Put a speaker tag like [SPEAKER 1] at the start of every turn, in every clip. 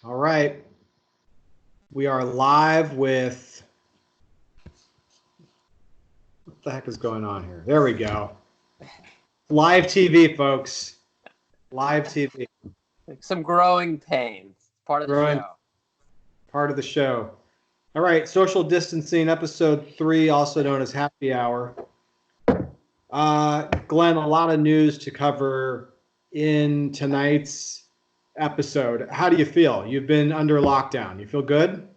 [SPEAKER 1] All right. We are live with, what the heck is going on here? There we go. Live TV, folks. Live TV.
[SPEAKER 2] Some growing pains. Part of the show.
[SPEAKER 1] Part of the show. All right. Social distancing, episode 3, also known as Happy Hour. Glenn, a lot of news to cover in tonight's episode. How do you feel? You've been under lockdown. You feel good?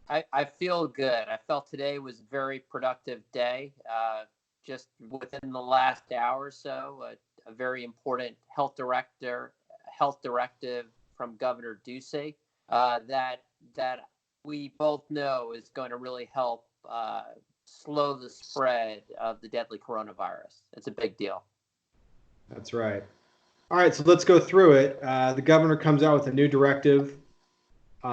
[SPEAKER 2] I feel good. I felt today was a very productive day. Just within the last hour or so, a very important health directive from Governor Ducey that we both know is going to really help slow the spread of the deadly coronavirus. It's a big deal.
[SPEAKER 1] That's right. All right, so let's go through it. The governor comes out with a new directive,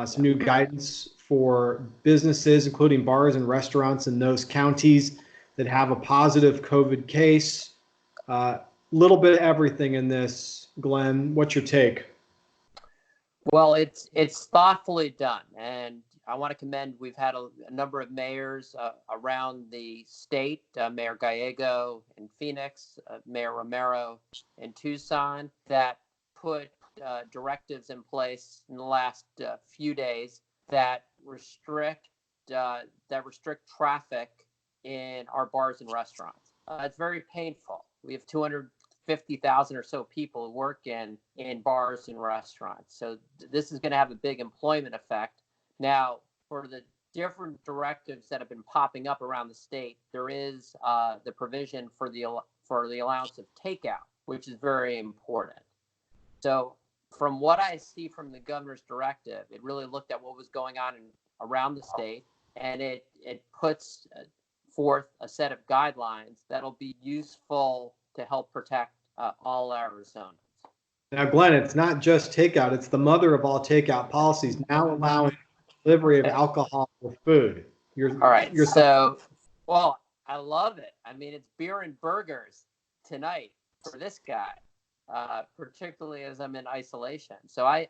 [SPEAKER 1] some new guidance for businesses, including bars and restaurants in those counties that have a positive COVID case. Little bit of everything in this. Glenn, what's your take?
[SPEAKER 2] Well, it's thoughtfully done, and I want to commend. We've had a number of mayors around the state, Mayor Gallego in Phoenix, Mayor Romero in Tucson, that put directives in place in the last few days that restrict traffic in our bars and restaurants. It's very painful. We have 250,000 or so people who work in bars and restaurants. So this is going to have a big employment effect. Now, for the different directives that have been popping up around the state, there is the provision for the allowance of takeout, which is very important. So from what I see from the governor's directive, it really looked at what was going on around the state, and it puts forth a set of guidelines that'll be useful to help protect all Arizonans.
[SPEAKER 1] Now, Glenn, it's not just takeout. It's the mother of all takeout policies, now allowing delivery of alcohol with food.
[SPEAKER 2] All right. So, well, I love it. I mean, it's beer and burgers tonight for this guy, particularly as I'm in isolation. So I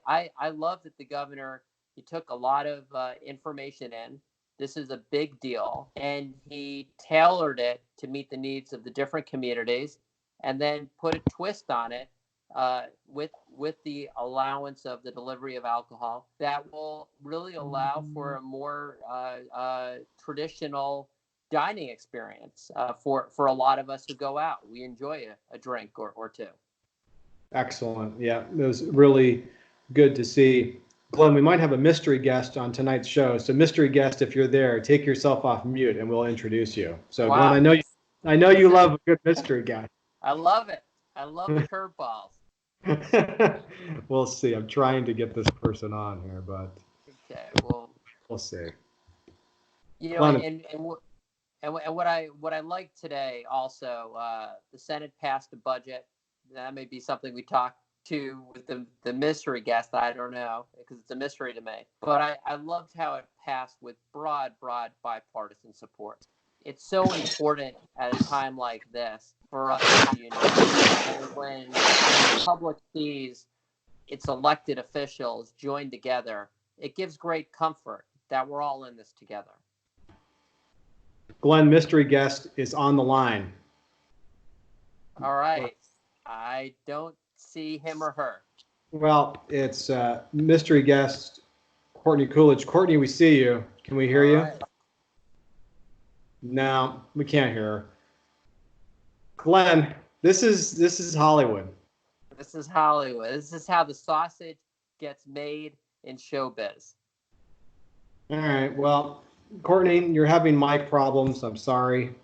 [SPEAKER 2] love that the governor, he took a lot of information in. This is a big deal, and he tailored it to meet the needs of the different communities, and then put a twist on it with the allowance of the delivery of alcohol that will really allow for a more traditional dining experience for a lot of us who go out. We enjoy a drink or two.
[SPEAKER 1] Excellent. Yeah, it was really good to see. Glenn, we might have a mystery guest on tonight's show. So mystery guest, if you're there, take yourself off mute and we'll introduce you. So wow. Glenn, I know you love a good mystery guest.
[SPEAKER 2] I love it. I love the curveballs.
[SPEAKER 1] We'll see. I'm trying to get this person on here, but
[SPEAKER 2] okay, well,
[SPEAKER 1] we'll see.
[SPEAKER 2] You know, and what I like today also, the Senate passed a budget. That may be something we talk to with the mystery guest. I don't know, because it's a mystery to me. But I loved how it passed with broad bipartisan support. It's so important at a time like this for us to unite. And when the public sees its elected officials join together, it gives great comfort that we're all in this together.
[SPEAKER 1] Glenn, mystery guest is on the line.
[SPEAKER 2] All right. I don't see him or her.
[SPEAKER 1] Well, it's mystery guest Courtney Coolidge. Courtney, we see you. Can we hear you? Right. No, we can't hear her. Glenn, this is Hollywood.
[SPEAKER 2] This is Hollywood. This is how the sausage gets made in showbiz.
[SPEAKER 1] All right. Well, Courtney, you're having mic problems. I'm sorry.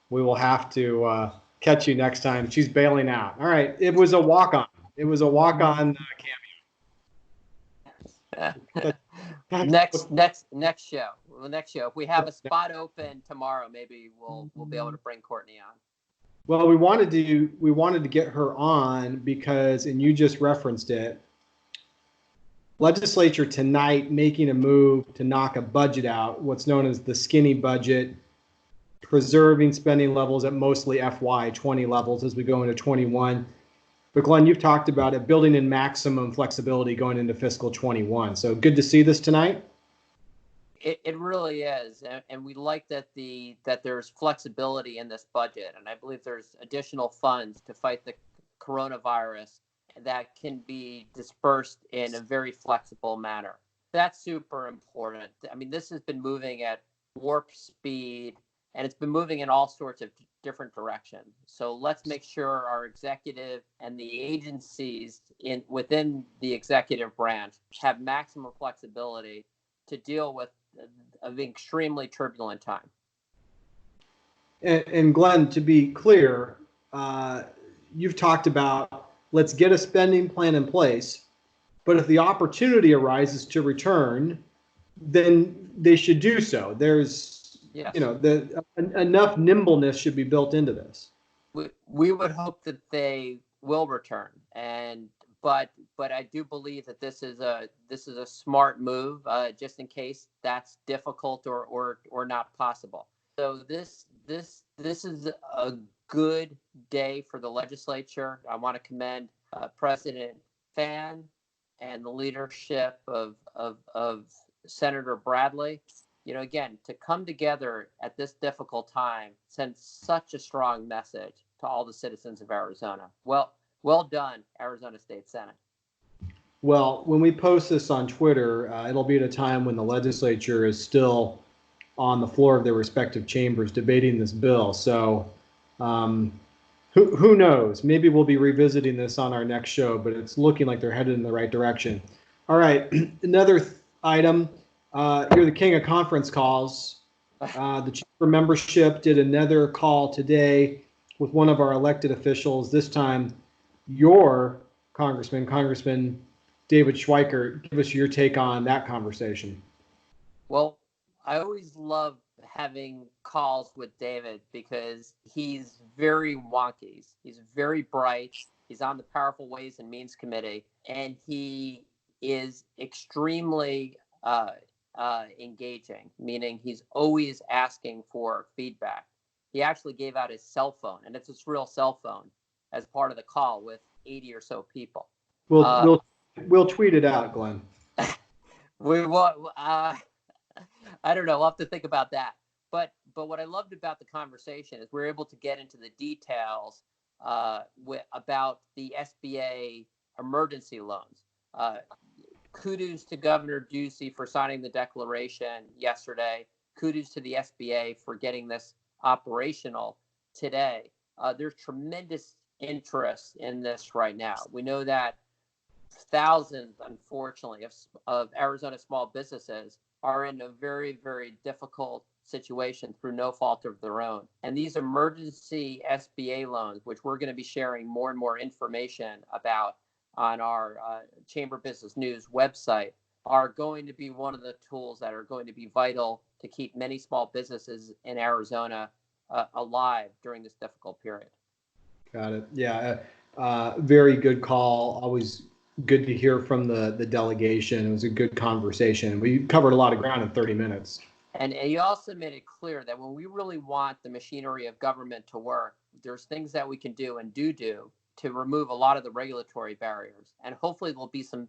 [SPEAKER 1] We will have to catch you next time. She's bailing out. All right. It was a walk-on. It was a walk-on
[SPEAKER 2] cameo. Next show. The next show. If we have a spot open tomorrow, maybe we'll be able to bring Courtney on.
[SPEAKER 1] Well, we wanted to get her on because, and you just referenced it, legislature tonight making a move to knock a budget out, what's known as the skinny budget, preserving spending levels at mostly FY20 levels as we go into 21. But Glenn, you've talked about it, building in maximum flexibility going into fiscal 21. So good to see this tonight.
[SPEAKER 2] It really is, and we like that there's flexibility in this budget, and I believe there's additional funds to fight the coronavirus that can be dispersed in a very flexible manner. That's super important. I mean, this has been moving at warp speed, and it's been moving in all sorts of different directions. So let's make sure our executive and the agencies within the executive branch have maximum flexibility to deal with an extremely turbulent time.
[SPEAKER 1] And Glenn, to be clear, you've talked about let's get a spending plan in place, but if the opportunity arises to return, then they should do so. There's,
[SPEAKER 2] Yes.
[SPEAKER 1] Enough nimbleness should be built into this.
[SPEAKER 2] We would hope that they will return, but I do believe that this is a smart move, just in case that's difficult or not possible. So this is a good day for the legislature. I want to commend President Fan and the leadership of Senator Bradley. Again, to come together at this difficult time sends such a strong message to all the citizens of Arizona. Well done, Arizona State Senate.
[SPEAKER 1] Well, when we post this on Twitter, it'll be at a time when the legislature is still on the floor of their respective chambers debating this bill. So who knows? Maybe we'll be revisiting this on our next show, but it's looking like they're headed in the right direction. All right, another item. You're the king of conference calls. The chamber membership did another call today with one of our elected officials, this time your Congressman David Schweikert. Give us your take on that conversation.
[SPEAKER 2] Well, I always love having calls with David because he's very wonky. He's very bright. He's on the Powerful Ways and Means Committee, and he is extremely engaging, meaning he's always asking for feedback. He actually gave out his cell phone, and it's his real cell phone, as part of the call with 80 or so people.
[SPEAKER 1] We'll tweet it out, Glenn.
[SPEAKER 2] I don't know. We'll have to think about that. But what I loved about the conversation is we're able to get into the details about the SBA emergency loans. Kudos to Governor Ducey for signing the declaration yesterday. Kudos to the SBA for getting this operational today. There's tremendous interest in this right now. We know that thousands, unfortunately, of Arizona small businesses are in a very, very difficult situation through no fault of their own. And these emergency SBA loans, which we're going to be sharing more and more information about on our Chamber Business News website, are going to be one of the tools that are going to be vital to keep many small businesses in Arizona alive during this difficult period.
[SPEAKER 1] Got it. Yeah. Very good call. Always good to hear from the delegation. It was a good conversation. We covered a lot of ground in 30 minutes.
[SPEAKER 2] And you also made it clear that when we really want the machinery of government to work, there's things that we can do and do to remove a lot of the regulatory barriers. And hopefully there'll be some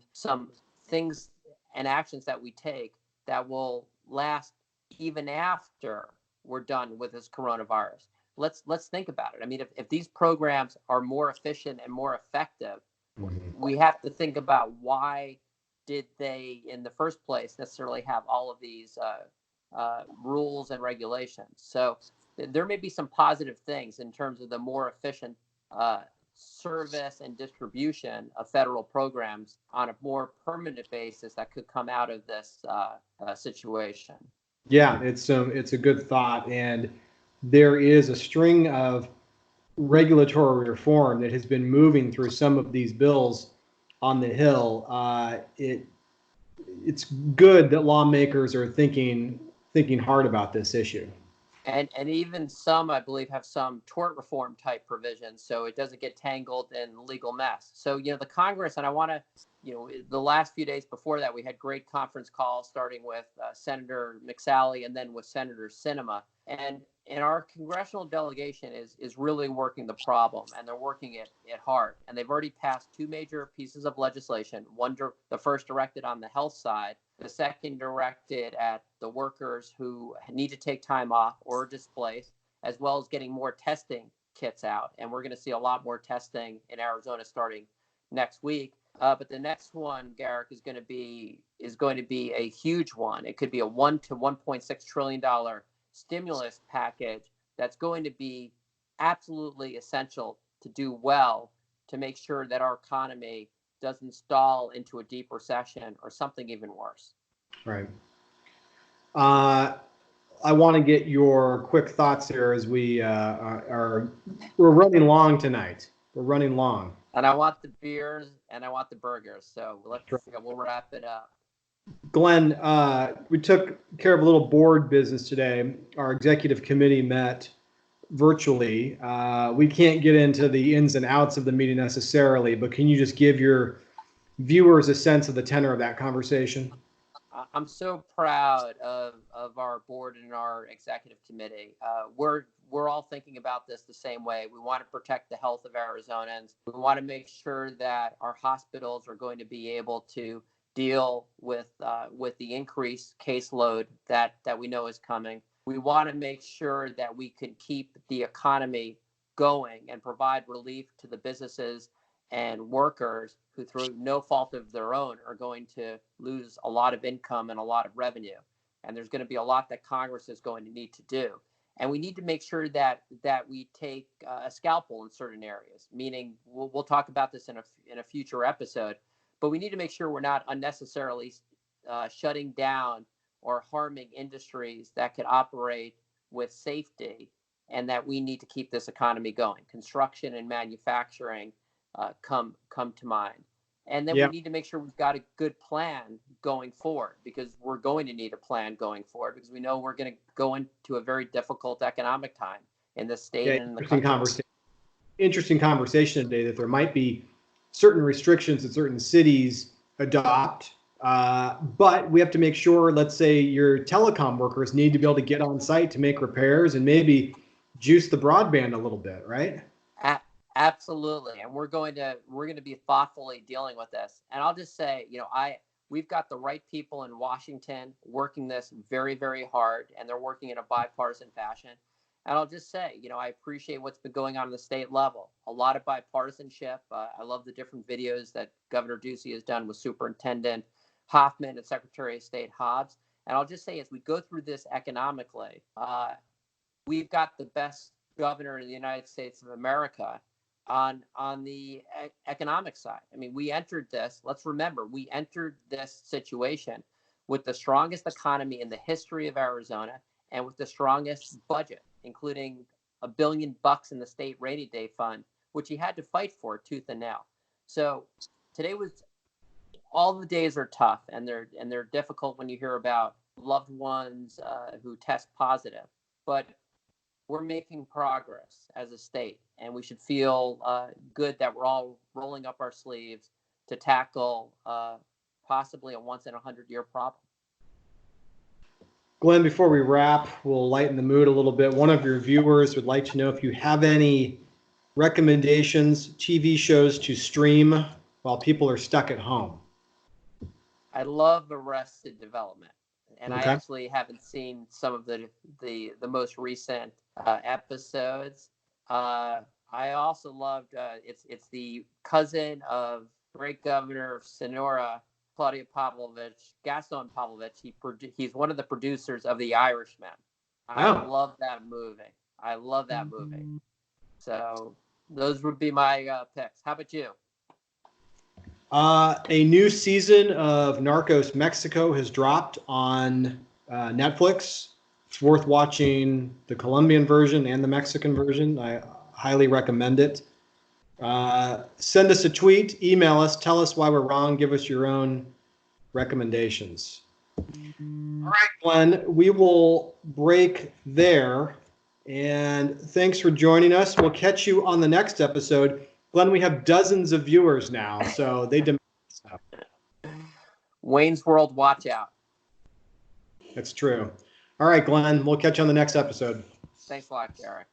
[SPEAKER 2] things and actions that we take that will last even after we're done with this coronavirus. Let's think about it. I mean, if these programs are more efficient and more effective, we have to think about why did they, in the first place, necessarily have all of these rules and regulations. So there may be some positive things in terms of the more efficient service and distribution of federal programs on a more permanent basis that could come out of this situation.
[SPEAKER 1] Yeah, it's a good thought, and there is a string of regulatory reform that has been moving through some of these bills on the Hill. It's good that lawmakers are thinking hard about this issue.
[SPEAKER 2] And even some, I believe, have some tort reform type provisions, so it doesn't get tangled in legal mess. So, the Congress, and I want to, the last few days before that, we had great conference calls starting with Senator McSally and then with Senator Sinema. And and our congressional delegation is really working the problem, and they're working it hard. And they've already passed two major pieces of legislation. The first directed on the health side, the second directed at the workers who need to take time off or are displaced, as well as getting more testing kits out. And we're going to see a lot more testing in Arizona starting next week. But the next one, Garrick, is going to be a huge one. It could be a $1 to $1.6 trillion stimulus package that's going to be absolutely essential to do well to make sure that our economy doesn't stall into a deep recession or something even worse.
[SPEAKER 1] Right. I want to get your quick thoughts here as we're running long tonight. We're running long.
[SPEAKER 2] And I want the beers and I want the burgers. So we'll wrap it up.
[SPEAKER 1] Glenn, we took care of a little board business today. Our executive committee met virtually. We can't get into the ins and outs of the meeting necessarily, but can you just give your viewers a sense of the tenor of that conversation?
[SPEAKER 2] I'm so proud of our board and our executive committee. We're all thinking about this the same way. We want to protect the health of Arizonans. We want to make sure that our hospitals are going to be able to deal with the increased caseload that we know is coming. We want to make sure that we can keep the economy going and provide relief to the businesses and workers who, through no fault of their own, are going to lose a lot of income and a lot of revenue. And there's going to be a lot that Congress is going to need to do. And we need to make sure that we take a scalpel in certain areas, meaning we'll talk about this in a future episode, but we need to make sure we're not unnecessarily shutting down or harming industries that could operate with safety, and that we need to keep this economy going. Construction and manufacturing come to mind. And then we need to make sure we've got a good plan going forward, because we're going to need a plan going forward, because we know we're going to go into a very difficult economic time in the state and in the country.
[SPEAKER 1] Interesting conversation today that there might be certain restrictions that certain cities adopt, but we have to make sure, let's say your telecom workers need to be able to get on site to make repairs and maybe juice the broadband a little bit, right?
[SPEAKER 2] Absolutely, and we're going to be thoughtfully dealing with this. And I'll just say, we've got the right people in Washington working this very, very hard, and they're working in a bipartisan fashion. And I'll just say, I appreciate what's been going on the state level. A lot of bipartisanship. I love the different videos that Governor Ducey has done with Superintendent Hoffman and Secretary of State Hobbs. And I'll just say, as we go through this economically, we've got the best governor in the United States of America on the economic side. I mean, let's remember, we entered this situation with the strongest economy in the history of Arizona and with the strongest budget, including $1 billion in the state rainy day fund, which he had to fight for tooth and nail. So all the days are tough, and they're difficult when you hear about loved ones who test positive, but we're making progress as a state, and we should feel good that we're all rolling up our sleeves to tackle possibly a once in 100-year problem.
[SPEAKER 1] Glenn, before we wrap, we'll lighten the mood a little bit. One of your viewers would like to know if you have any recommendations, TV shows to stream while people are stuck at home. I
[SPEAKER 2] love Arrested Development, and
[SPEAKER 1] okay.
[SPEAKER 2] I actually haven't seen some of the most recent episodes. I also loved it's the cousin of great governor of Sonora, Gaston Pavlovich. He's one of the producers of The Irishman. I love that movie. So those would be my picks. How about you?
[SPEAKER 1] A new season of Narcos Mexico has dropped on Netflix. It's worth watching the Colombian version and the Mexican version. I highly recommend it. Send us a tweet, email us, tell us why we're wrong, give us your own recommendations. All right, Glenn, we will break there. And thanks for joining us. We'll catch you on the next episode. Glenn, we have dozens of viewers now, so they demand stuff.
[SPEAKER 2] Wayne's World, watch out.
[SPEAKER 1] That's true. All right, Glenn, we'll catch you on the next episode.
[SPEAKER 2] Thanks a lot, Garrick.